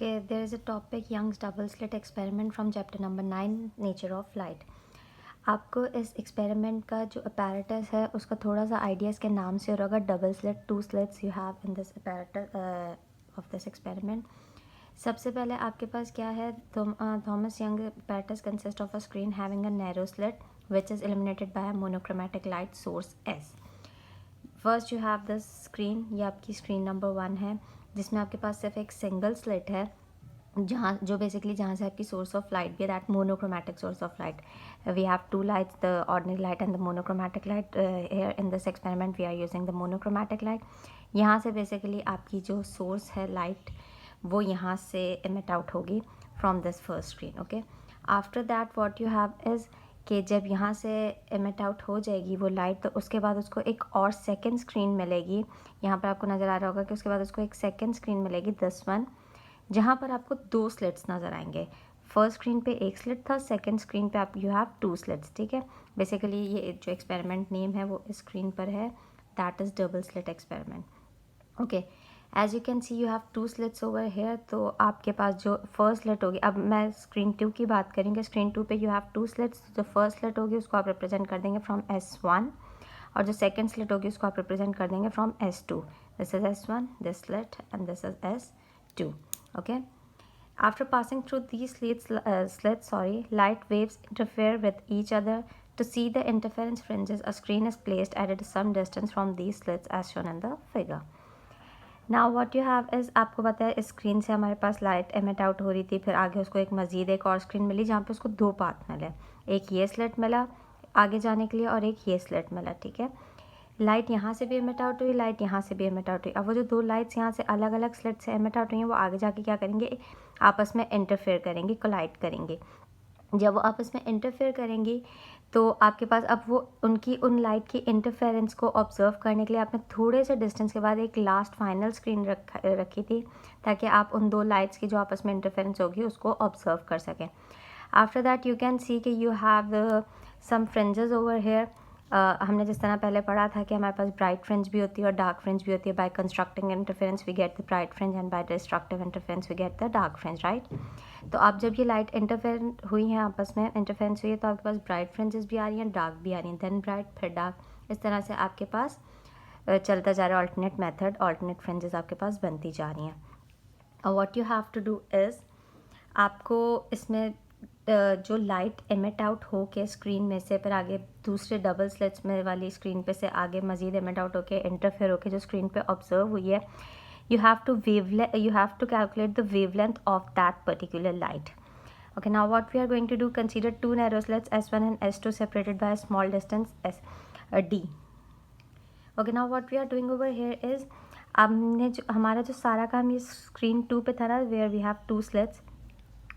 Okay, there is a topic Young's double slit experiment from chapter number 9 nature of light. आपको इस experiment का जो apparatus है उसका थोड़ा सा आइडिया इसके नाम से हो रहा होगा. Double slit, two slits you have in this apparatus of this experiment. सबसे पहले आपके पास क्या है, Thomas young apparatus consists of a screen having a narrow slit which is illuminated by a monochromatic light source S. First you have this screen, ये आपकी screen number 1 है जिसमें आपके पास सिर्फ एक सिंगल स्लिट है जहाँ जो बेसिकली जहाँ से आपकी सोर्स ऑफ लाइट भी है, that monochromatic source of light. We have two lights, the ordinary light and the monochromatic light. Here in this experiment we are using the monochromatic light. यहाँ से बेसिकली आपकी जो source है light वो यहाँ से एमिट आउट होगी from this first screen. Okay, after that what you have is कि जब यहाँ से एमिट आउट हो जाएगी वो लाइट, तो उसके बाद उसको एक और सेकंड स्क्रीन मिलेगी. यहाँ पर आपको नज़र आ रहा होगा कि उसके बाद उसको एक सेकंड स्क्रीन मिलेगी, दिस वन, जहाँ पर आपको दो स्लिट्स नज़र आएंगे. फर्स्ट स्क्रीन पे एक स्लिट था, सेकंड स्क्रीन पे आप यू हैव टू स्लिट्स. ठीक है, बेसिकली ये जो एक्सपेरिमेंट नेम है वो स्क्रीन पर है, that is double slit experiment. Okay, as you can see you have two slits over here. तो आपके पास जो फर्स्ट स्लिट होगी, अब मैं स्क्रीन 2 की बात करेंगे. स्क्रीन 2 पे यू हैव टू स्लिट्स. जो फर्स्ट स्लिट होगी उसको आप रिप्रेजेंट कर देंगे फ्रॉम S1 और जो सेकंड स्लिट होगी उसको आप रिप्रेजेंट कर देंगे from S2. This is S1, this slit and this is S2. Okay, after passing through these slits, light waves interfere with each other. To see the interference fringes, a screen is placed at some distance from these slits as shown in the figure. Now what you have is, आपको पता है screen से हमारे पास light emit out हो रही थी, फिर आगे उसको एक मज़ीद एक और स्क्रीन मिली जहाँ पे उसको दो पाथ मिले. एक ये स्लिट मिला आगे जाने के लिए और एक ये स्लिट मिला. ठीक है, लाइट यहाँ से भी एमिट आउट हुई, लाइट यहाँ से भी एमिट आउट हुई. अब वो जो दो लाइट्स यहाँ से अलग अलग स्लिट से एमिट आउट हुई हैं वो आगे जाके क्या करेंगे, आपस में इंटरफेयर करेंगी, कोलाइड करेंगी. जब वो आपस में इंटरफेयर करेंगी तो आपके पास अब वो उनकी उन लाइट की इंटरफेरेंस को ऑब्जर्व करने के लिए आपने थोड़े से डिस्टेंस के बाद एक लास्ट फाइनल स्क्रीन रखी थी ताकि आप उन दो लाइट्स की जो आपस में इंटरफेरेंस होगी उसको ऑब्जर्व कर सकें. After that you can see कि you have some fringes over here. हमने जिस तरह पहले पढ़ा था कि हमारे पास ब्राइट फ्रिंज भी होती है और डार्क फ्रिंज भी होती है. By constructing interference we get the bright fringe and by destructive interference we get the dark fringe, right. तो अब जब ये लाइट इंटरफेयर हुई हैं, आपस में इंटरफेरेंस हुई है, तो आपके पास ब्राइट फ्रिंजेस भी आ रही हैं, डार्क भी आ रही हैं, देन ब्राइट फिर डार्क. इस तरह से आपके पास चलता जा रहा है ऑल्टरनेट मेथड, ऑल्टरनेट फ्रिंजेस आपके पास बनती जा रही हैं. और what you have to do is, आपको इसमें जो लाइट एमिट आउट हो के स्क्रीन में से फिर आगे दूसरे डबल स्लिट्स में वाली स्क्रीन पे से आगे मज़ीद एमिट आउट होके इंटरफेयर होके जो स्क्रीन पे ऑब्जर्व हुई है, you have to calculate the wavelength of that particular light. Okay, now what we are going to do, consider two narrow slits S1 and S2 separated by a small distance D. Okay, now what we are doing over here is, हमने जो हमारा जो सारा काम ये screen 2 पे था ना, where we have two slits,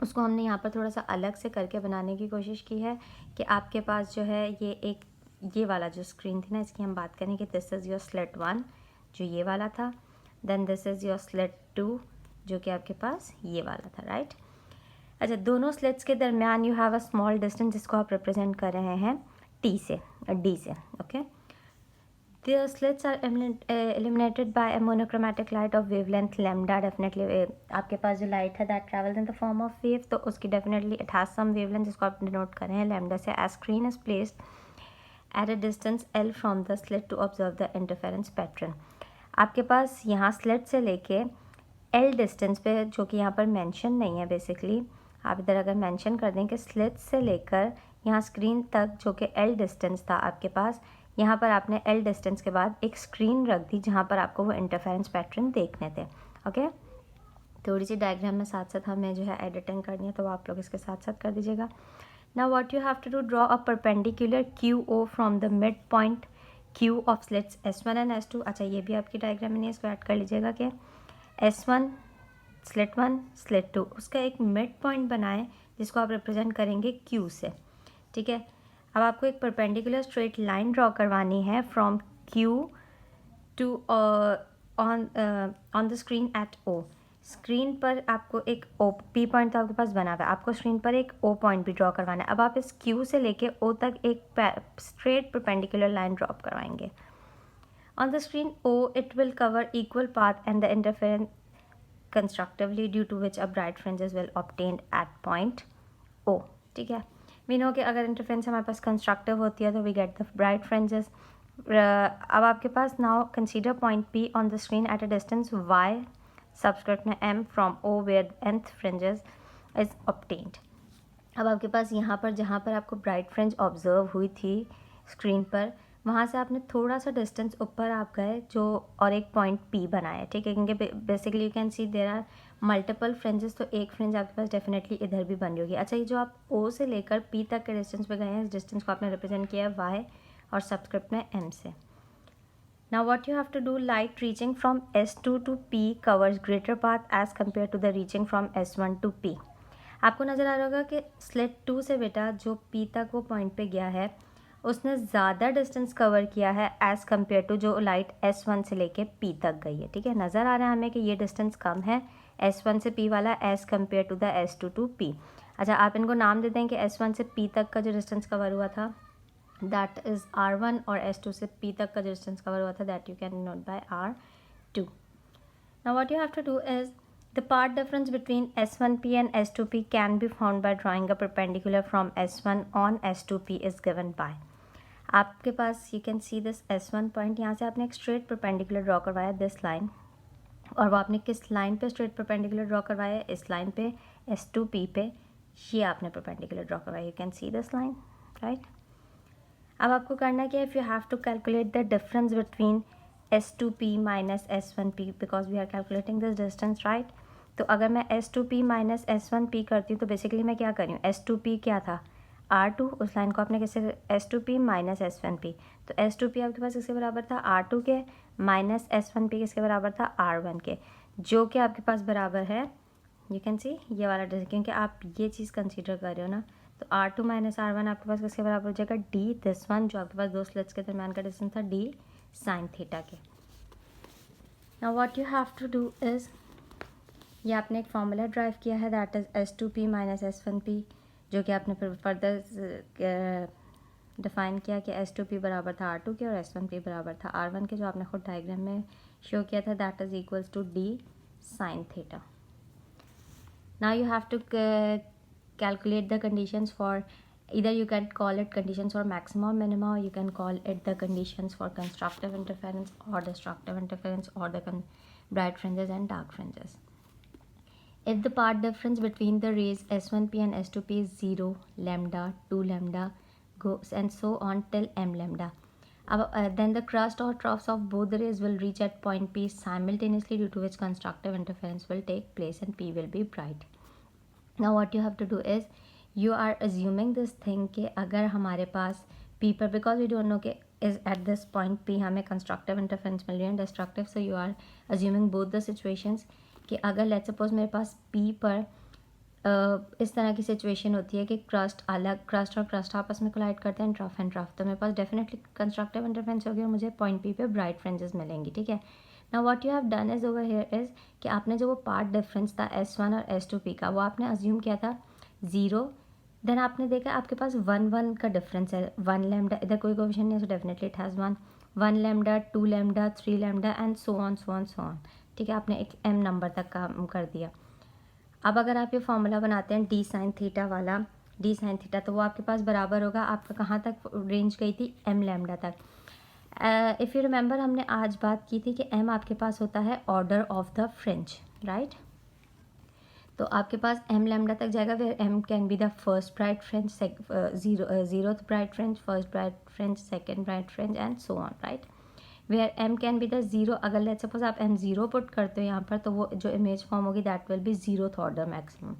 उसको हमने यहाँ पर थोड़ा सा अलग से करके बनाने की कोशिश की है कि आपके पास जो है ये वाला जो स्क्रीन थी ना, इसकी हम बात करें कि दिस इज़ योर स्लिट 1 जो ये वाला था, then this is your slit 2 जो कि आपके पास ये वाला था, राइट. अच्छा, दोनों स्लिट्स के दरमियान you have a small distance जिसको आप रिप्रेजेंट कर रहे हैं टी से, डी से. Okay, the slits are illuminated by a monochromatic light of wavelength lambda. Definitely आपके पास जो लाइट है that travels in the form of wave, तो उसकी definitely it has some wavelength जिसको आप डिनोट कर रहे हैं lambda से. as screen is placed at a distance L from the slit to observe the interference pattern. आपके पास यहाँ स्लिट से लेके L डिस्टेंस पे, जो कि यहाँ पर मेंशन नहीं है, बेसिकली आप इधर अगर मेंशन कर दें कि स्लिट से लेकर यहाँ स्क्रीन तक जो कि L डिस्टेंस था आपके पास, यहाँ पर आपने L डिस्टेंस के बाद एक स्क्रीन रख दी जहाँ पर आपको वो इंटरफेरेंस पैटर्न देखने थे. ओके, थोड़ी सी डायग्राम में साथ साथ हमें जो है एडिटिंग करनी है तो आप लोग इसके साथ साथ कर दीजिएगा. Now what you have to do, draw a perpendicular QO from the mid point Q of slits S1 and S2. अच्छा, ये भी आपकी डायग्राम में नहीं है, इसको ऐड कर लीजिएगा कि S1 स्लिट 1 स्लिट 2 उसका एक मिड पॉइंट बनाएं जिसको आप रिप्रेजेंट करेंगे Q से. ठीक है, अब आपको एक परपेंडिकुलर स्ट्रेट लाइन ड्रॉ करवानी है from Q to on the screen at O. Screen पर आपको एक P पॉइंट तो आपके पास बना हुआ है, आपको स्क्रीन पर एक O पॉइंट भी ड्रॉ करवाना है. अब आप इस Q से लेके O तक एक स्ट्रेट परपेंडिकुलर लाइन ड्रॉप करवाएंगे. On the screen O it will cover equal path and the constructively due to which a bright fringes will obtained at point O. ठीक है, वी नो कि अगर interference हमारे पास constructive होती है तो we get the bright fringes. अब आपके पास now consider point P on the screen at a distance Y subscript में m from o where nth fringes is obtained. अब आपके पास यहाँ पर जहाँ पर आपको ब्राइट फ्रिंज ऑब्जर्व हुई थी स्क्रीन पर, वहाँ से आपने थोड़ा सा डिस्टेंस ऊपर आप गए जो और एक पॉइंट P बनाया, ठीक है, क्योंकि basically you can see there are multiple fringes, तो एक फ्रिंज आपके पास डेफिनेटली इधर भी बन रही होगी। अच्छा, ये जो आप O से लेकर P तक के डिस्टेंस पे गए हैं, इस डिस्टेंस को आपने रिप्रेजेंट किया है Y और सबस्क्रिप्ट में M से। Now what you have to do, light reaching from S2 to P covers greater path as compared to the reaching from S1 to P। आपको नज़र आ रहा होगा कि स्लिट 2 से बेटा जो P तक वो पॉइंट पे गया है उसने ज़्यादा डिस्टेंस कवर किया है एज़ कम्पेयर टू जो लाइट S1 से लेके P तक गई है। ठीक है, नज़र आ रहा है हमें कि ये डिस्टेंस कम है S1 से P वाला as compare to the S2 to P। अच्छा, आप इनको नाम दे दें कि S1 से P तक का जो डिस्टेंस कवर हुआ था दैट इज़ R1 और S2 से P तक का जो डिस्टेंस कवर हुआ था that you can note by R2। Now what you have to do is the path difference between S1P and S2P can be found by drawing a perpendicular from S1 on S2P is given by। आपके पास you can see this S1 point, यहाँ से आपने एक straight perpendicular draw करवाया this line, और वो आपने किस लाइन पे स्ट्रेट परपेंडिकुलर ड्रॉ करवाया, इस लाइन पे S2P पे ये आपने परपेंडिकुलर ड्रॉ करवाया। You can see this line, right. अब आपको करना क्या है, if you have to calculate the difference between S2P minus S1P because we are calculating this distance, right. तो अगर मैं S2P माइनस S1P करती हूँ तो बेसिकली मैं क्या कर रही हूँ, S2P क्या था R2, उस लाइन को आपने कैसे S2P माइनस S1P, तो S2P आपके पास किसके बराबर था R2 के, माइनस S1P किसके बराबर था R1 के, जो कि आपके पास बराबर है यू कैन सी ये वाला डिस्टेंस, क्योंकि आप ये चीज़ कंसीडर कर रहे हो ना, तो R2 माइनस R1 आपके पास किसके बराबर हो जाएगा D दिस वन, जो आपके पास दो स्लिट्स के दरमियान का डिस्टेंस था D साइन थीटा के। Now what you have to do is, ये आपने एक फार्मूला ड्राइव किया है that is S2P minus S1P, जो कि आपने फिर फर्दर डिफाइन किया कि S2P बराबर था R2 के और S1P बराबर था R1 के, जो आपने खुद डायग्राम में शो किया था that is equals to D sine theta. Now you have to calculate the conditions for either you can call it conditions for maxima or minima, or you can call it the conditions for constructive interference or destructive interference or the bright fringes and dark fringes. If the path difference between the rays S1P and S2P is 0, lambda, 2 lambda goes and so on till m lambda, then the crust or troughs of both the rays will reach at point P simultaneously, due to which constructive interference will take place and P will be bright. Now what you have to do is you are assuming this thing कि अगर हमारे पास P पर, because we don't know कि is at this point P हमें constructive interference मिल रही है destructive, so you are assuming both the situations कि अगर let's suppose मेरे पास P पर इस तरह की सिचुएशन होती है कि क्रस्ट और क्रस्ट आपस में कोलाइड करते हैं ट्रफ एंड ट्रफ, तो मेरे पास डेफिनेटली कंस्ट्रक्टिव इंटरफेरेंस होगी और मुझे पॉइंट P पे ब्राइट फ्रिंजेस मिलेंगी। ठीक है, now what you have done is over here is कि आपने जो वो पार्ट डिफरेंस था S1 और S2P का, वो आपने अज्यूम किया था 0, देन आपने देखा आपके पास 1 का डिफरेंस है, 1 लैम्डा, इधर कोई कोएफिशिएंट नहीं है, so definitely it has 1 lambda, 2 lambda, 3 lambda and so on. ठीक है, आपने एक m नंबर तक काम कर दिया। अब अगर आप ये फॉर्मूला बनाते हैं D साइन थीटा वाला, D साइन थीटा, तो वो आपके पास बराबर होगा, आपका कहाँ तक रेंज गई थी, m लैम्डा तक। इफ़ यू रिमेंबर हमने आज बात की थी कि m आपके पास होता है order of the fringe, right. तो आपके पास m लैम्डा तक जाएगा, फिर m can be the first bright fringe, zeroth bright fringe, first bright fringe, second bright fringe and so on, right. Where m can be the zero, अगर let's suppose आप m zero put करते हो यहाँ पर, तो वो जो image form होगी that will be zeroth order maximum.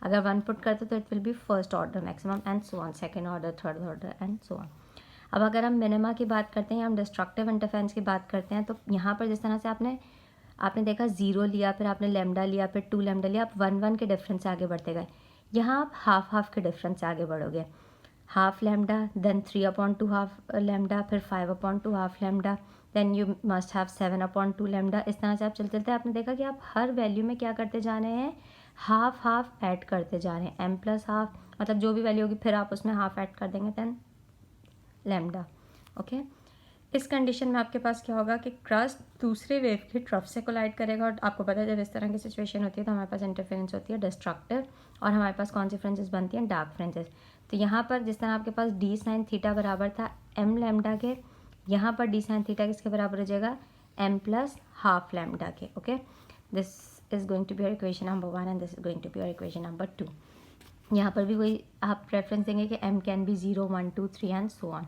अगर 1 पुट करते हो तो it will be first order maximum and so on, second order, third order and so on. अब अगर हम मिनिमा की बात करते हैं, हम डिस्ट्रक्टिव इंटरफेरेंस की बात करते हैं, तो यहाँ पर जिस तरह से आपने देखा 0 लिया, फिर आपने लैम्डा लिया, फिर 2 लैम्डा लिया, आप 1 के डिफरेंस से आगे बढ़ते गए। यहाँ आप हाफ के डिफरेंस से आगे बढ़ोगे, half lambda, then 3/2 half lambda, फिर 5/2 half lambda, then you must have 7/2 lambda. इस तरह से आप चलते चलते आपने देखा कि आप हर वैल्यू में क्या करते जा रहे हैं, हाफ ऐड करते जा रहे हैं, m प्लस हाफ, मतलब जो भी वैल्यू होगी फिर आप उसमें हाफ ऐड कर देंगे, देन लैम्डा। ओके, इस कंडीशन में आपके पास क्या होगा कि क्रस्ट दूसरे वेव के ट्रफ से कोलाइड करेगा, और आपको पता है जब इस तरह की सिचुएशन होती है तो हमारे पास इंटरफेरेंस होती है डिस्ट्रक्टिव, और हमारे पास कौन सी फ्रिंजेस बनती हैं, डार्क फ्रिंजेस। तो यहाँ पर जिस तरह आपके पास डी साइन थीटा बराबर था एम लैम्डा के, यहाँ पर डी साइन थीटा किसके बराबर हो जाएगा, एम प्लस हाफ लैम्डा के। Okay, this is going to be your equation number 1 and this is going to be your equation number 2। यहाँ पर भी वही आप रेफरेंस देंगे कि m can be 0 1 2 3 and so on.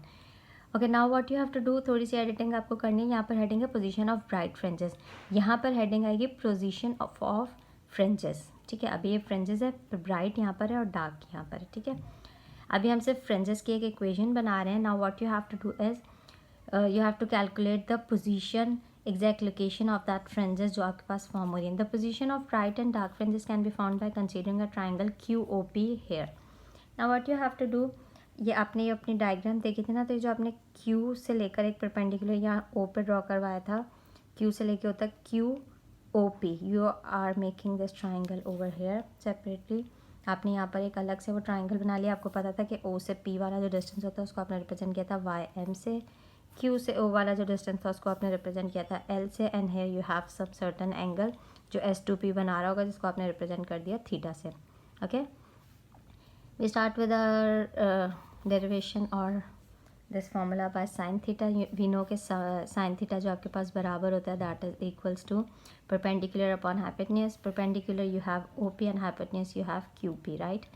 Okay, now what you have to do, थोड़ी सी editing आपको करनी है। यहाँ पर हेडिंग है पोजीशन ऑफ ब्राइट फ्रिंजेस, यहाँ पर हेडिंग आएगी पोजीशन ऑफ फ्रिंजेस। ठीक है, अभी ये फ्रिंजेस है, ब्राइट यहाँ पर है और डार्क यहाँ पर है। ठीक है, अभी हम सिर्फ फ्रिंजेस की एक इक्वेशन बना रहे हैं। Now what you have to do is you have to calculate the position, exact location of that fringes जो आपके पास फॉर्म हो रही है। The position of bright and dark fringes can be found by considering a triangle QOP here. Now what you have to do, ये आपने अपनी diagram देखी थी ना, तो ये जो आपने Q से लेकर एक परपेंडिकुलर यहाँ O पे ड्रॉ करवाया था, Q से लेके होता QOP, you are making this triangle over here separately। आपने यहाँ पर एक अलग से वो ट्राइंगल बना लिया। आपको पता था कि O से P वाला जो डिस्टेंस होता है उसको आपने रिप्रेजेंट किया था YM से, Q से O वाला जो डिस्टेंस था उसको आपने रिप्रेजेंट किया था L से, and here you have some certain angle जो S2P बना रहा होगा जिसको आपने रिप्रेजेंट कर दिया थीटा से। Okay, we start with derivation और this formula by sine theta. We know के साइन थीटा जो आपके पास बराबर होता है that is equals to perpendicular upon hypotenuse. Perpendicular you have OP and hypotenuse you have QP, right,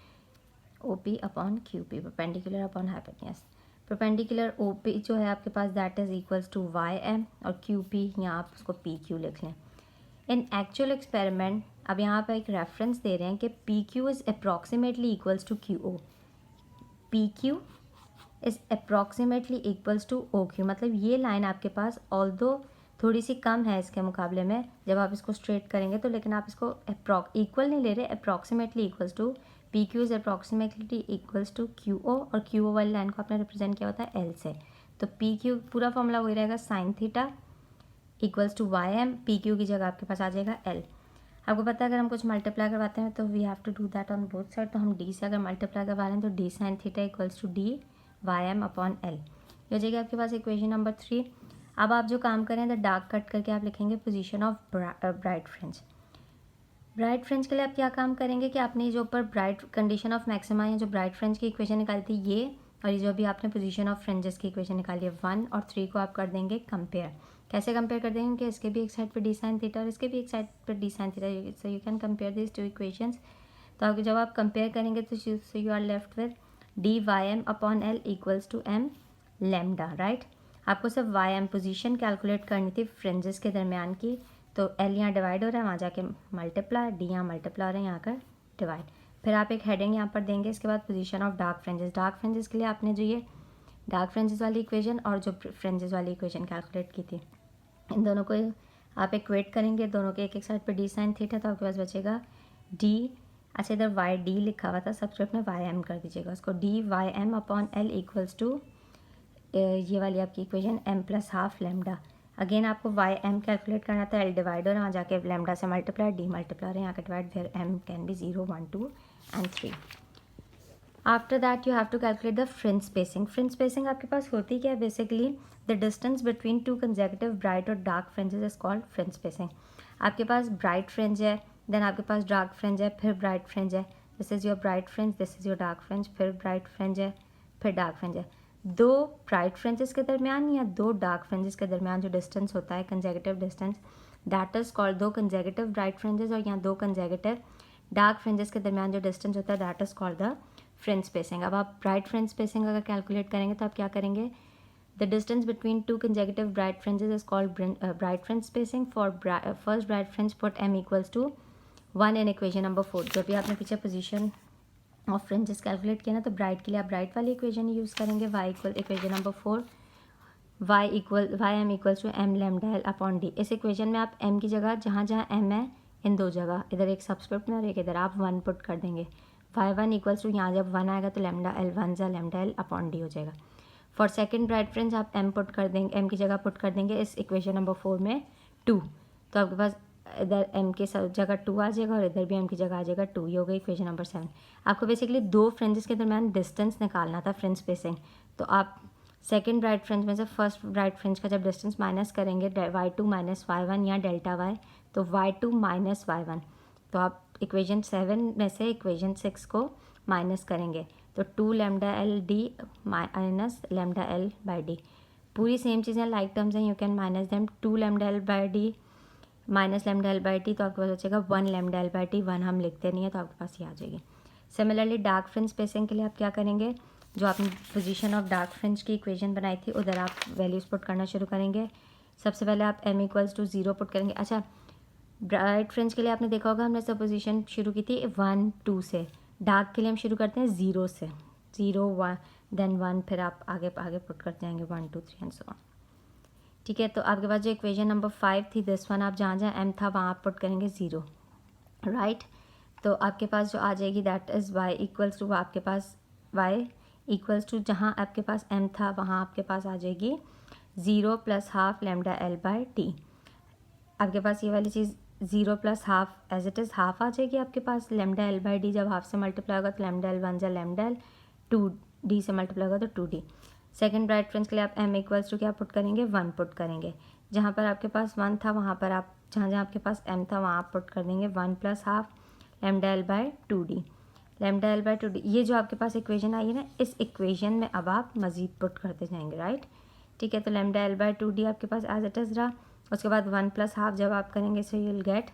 OP upon QP, perpendicular upon hypotenuse. Perpendicular OP जो है आपके पास that is equals to YM, और QP यहाँ आप उसको PQ लिख लें। इन एक्चुअल एक्सपेरिमेंट अब यहाँ पर एक रेफरेंस दे रहे हैं कि PQ is approximately equals to QO, PQ is approximately equals to OQ। मतलब ये लाइन आपके पास ऑल्दो थोड़ी सी कम है इसके मुकाबले में, जब आप इसको स्ट्रेट करेंगे तो, लेकिन आप इसको इक्वल नहीं ले रहे, approximately equals to PQ is approximately equals to QO, और QO वाली लाइन को आपने रिप्रेजेंट किया होता है L से। तो PQ पूरा फॉर्मूला वही रहेगा, sine theta equals to YM, PQ की जगह आपके पास आ जाएगा L। आपको पता है अगर हम कुछ मल्टीप्लाई करवाते हैं तो we have to do that on both side. तो हम D से अगर मल्टीप्लाई करवा रहे हैं तो D sine theta equals to D YM upon L, ये हो जाएगी आपके पास इक्वेशन नंबर 3। अब आप जो काम करें द डार्क कट करके आप लिखेंगे position of bright fringe. Bright fringe के लिए आप क्या काम करेंगे कि आपने जो ऊपर ब्राइट कंडीशन ऑफ मैक्सिमा या जो ब्राइट फ्रिंज की इक्वेशन निकाली थी ये, और ये जो भी आपने पोजीशन ऑफ फ्रिंजेस की इक्वेशन निकाली है 1 और 3 को आप कर देंगे कंपेयर। कैसे कंपेयर कर देंगे कि इसके भी एक साइड पर डी साइन थीटा और इसके भी एक साइड पर D sine theta, so you can compare this two equations. तो आपको जब आप कंपेयर करेंगे तो you are left with DYM upon L equals to M lambda, right. आपको सिर्फ YM पोजीशन कैलकुलेट करनी थी फ्रिंजेस के दरमियान की, तो L यहाँ डिवाइड हो रहा है, वहाँ जाके मल्टीप्लाई, D यहाँ मल्टीप्लाई हो रहा है, यहाँ कर डिवाइड। फिर आप एक हेडिंग यहाँ पर देंगे, इसके बाद position of dark fringes. Dark fringes के लिए आपने जो ये डार्क फ्रिंजेस वाली इक्वेशन और जो फ्रिंजेस वाली इक्वेशन कैलकुलेट की थी, इन दोनों को आप इक्वेट करेंगे, दोनों के एक एक साइड पर D साइन थीटा, तो आपके पास बचेगा D, अच्छा इधर YD लिखा हुआ था सबस्क्रिप्ट में, YM कर दीजिएगा उसको, DYM upon L equals to ये वाली आपकी equation M plus half lambda. Again आपको YM कैलकुलेट करना था, L डिवाइड हो रहा है, वहाँ जाके लैम्डा से मल्टीप्लाई, D मल्टीप्लाई है, यहाँ का डिवाइड, फिर M can be 0 1 2 and 3। After that you have to calculate the fringe spacing. Fringe spacing आपके पास होती क्या है, basically the distance between two consecutive bright और dark fringes is called fringe spacing. आपके पास ब्राइट फ्रिंज है, देन आपके पास डार्क फ्रिंज है, फिर ब्राइट फ्रिंज है, this is your bright fringe, this is your dark fringe, फिर ब्राइट फ्रिंज है, फिर डार्क फ्रिंज है। दो ब्राइट फ्रिंजेस के दरमियान या दो डार्क फ्रिंजेस के दरमियान जो डिस्टेंस होता है consecutive distance, that is called, दो कंसेक्यूटिव ब्राइट फ्रिंजेस और यहाँ दो कंसेक्यूटिव डार्क फ्रिंजेस के दरमियान जो डिस्टेंस होता है that is called the fringe spacing. अब आप ब्राइट फ्रिंज स्पेसिंग अगर कैलकुलेट करेंगे तो आप क्या करेंगे, the distance between two consecutive bright fringes is called bright fringe spacing. For first bright fringe put M equals to 1 in equation number 4। जो भी आपने पीछे पोजीशन ऑफ फ्रिंजेस कैलकुलेट किया ना, तो ब्राइट के लिए आप ब्राइट वाली इक्वेशन यूज़ करेंगे, y equal equation number 4 YM equals to M lambda L upon D। इस इक्वेशन में आप M की जगह जहाँ जहाँ M है इन दो जगह, इधर एक सबस्क्रिप्ट में और एक इधर, आप 1 पुट कर देंगे। y1 इक्वल्स टू यहाँ जब 1 आएगा तो लैम्डा L 1 जा लैम्डा L अपॉन D हो जाएगा। फॉर सेकेंड ब्राइट फ्रिंज आप M पुट कर देंगे, M की जगह पुट कर देंगे इस इक्वेशन नंबर 4 में 2, तो आपके पास इधर M की जगह 2 आ जाएगा और इधर भी M की जगह आ जाएगा 2, ये हो गई इक्वेशन नंबर 7। आपको बेसिकली दो फ्रिंजेस के दरमियान डिस्टेंस निकालना था, फ्रिंज स्पेसिंग, तो आप सेकंड ब्राइट फ्रिंज में से फर्स्ट ब्राइट फ्रिंज का जब डिस्टेंस माइनस करेंगे y2 माइनस y1 या डेल्टा y, तो y2 माइनस y1, तो आप इक्वेशन 7 में से इक्वेशन 6 को माइनस करेंगे तो 2 lambda L D minus lambda L by D. पूरी सेम चीज़ें लाइक टर्म्स हैं, you can minus them. 2 lambda L by D minus lambda L by T, तो आपके पास बचेगा 1 लैम्डा एल बाई टी। 1 हम लिखते नहीं है तो आपके पास ये आ जाएगी। सिमिलरली डार्क फ्रिंज स्पेसिंग के लिए आप क्या करेंगे, जो आपने पोजीशन ऑफ डार्क फ्रिंज की इक्वेशन बनाई थी उधर आप वैल्यूज़ पुट करना शुरू करेंगे। सबसे पहले आप m इक्वल्स टू 0 पुट करेंगे। अच्छा, ब्राइट फ्रिंज के लिए आपने देखा होगा हमने सपोजिशन शुरू की थी 1 2 से, डार्क के लिए हम शुरू करते हैं 0 से, 0 1 देन 1, फिर आप आगे आगे पुट करते जाएंगे 1 2 3 एंड सो ऑन। ठीक है, तो आपके पास जो इक्वेशन नंबर 5 थी दिस वन, आप जहाँ जहाँ m था वहाँ आप पुट करेंगे 0, राइट। तो आपके पास जो आ जाएगी that is y equals to, आपके पास y इक्वल्स टू जहाँ आपके पास m था वहाँ आपके पास आ जाएगी 0 plus half lambda L by T. आपके पास ये वाली चीज़ 0 plus half as it is half आ जाएगी आपके पास। लैम्डा एल बाई डी जब हाफ से मल्टीप्लाई होगा तो लैम्डा एल 1 जा लैम्डा एल, 2 डी से मल्टीप्लाई होगा तो 2d। सेकंड ब्राइट फ्रिंज के लिए आप m इक्वल्स टू क्या पुट करेंगे, 1 पुट करेंगे। जहाँ पर आपके पास 1 था वहाँ पर आप जहाँ जहाँ आपके पास m था वहाँ आप पुट कर देंगे 1 plus half lambda L by 2d, lambda L by 2d। ये जो आपके पास इक्वेशन आई है ना, इस इक्वेशन में अब आप मज़ीद पुट करते जाएंगे, राइट। ठीक है, तो लैम्डा एल बाई 2d आपके पास एज इट इज़ रहा। उसके बाद 1 प्लस हाफ जब आप करेंगे so you will get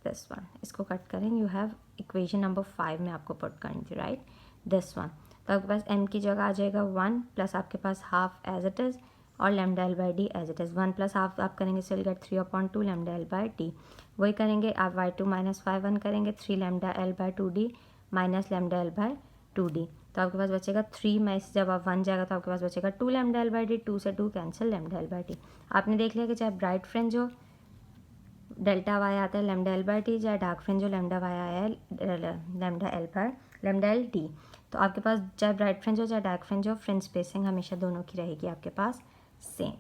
this one. इसको कट करें, यू हैव इक्वेशन नंबर 5 में आपको पुट करनी थी, राइट, दिस वन। तो आपके पास m की जगह आ जाएगा 1 प्लस आपके पास हाफ एज इट इज़ और lambda L by D as it is. 1 plus half आप करेंगे so will get 3/2 lambda L by T. वही करेंगे आप y2 माइनस y1 करेंगे 3 lambda L by 2d minus lambda L by 2d। तो आपके पास बचेगा 3 में से जब आप 1 जाएगा तो आपके पास बचेगा 2 लैम्डा एल बाई डी, 2 से 2 cancel, lambda L by T. आपने देख लिया कि चाहे ब्राइट फ्रिंज हो डेल्टा वाई आता है लैम्डा एल बाई टी, चाहे डार्क फ्रिंज हो लैम्डा वाई आया है lambda L by lambda L T. तो आपके पास चाहे ब्राइट फ्रिंज हो चाहे डार्क फ्रिंज हो, फ्रिंज स्पेसिंग हमेशा दोनों की रहेगी आपके पास सेम।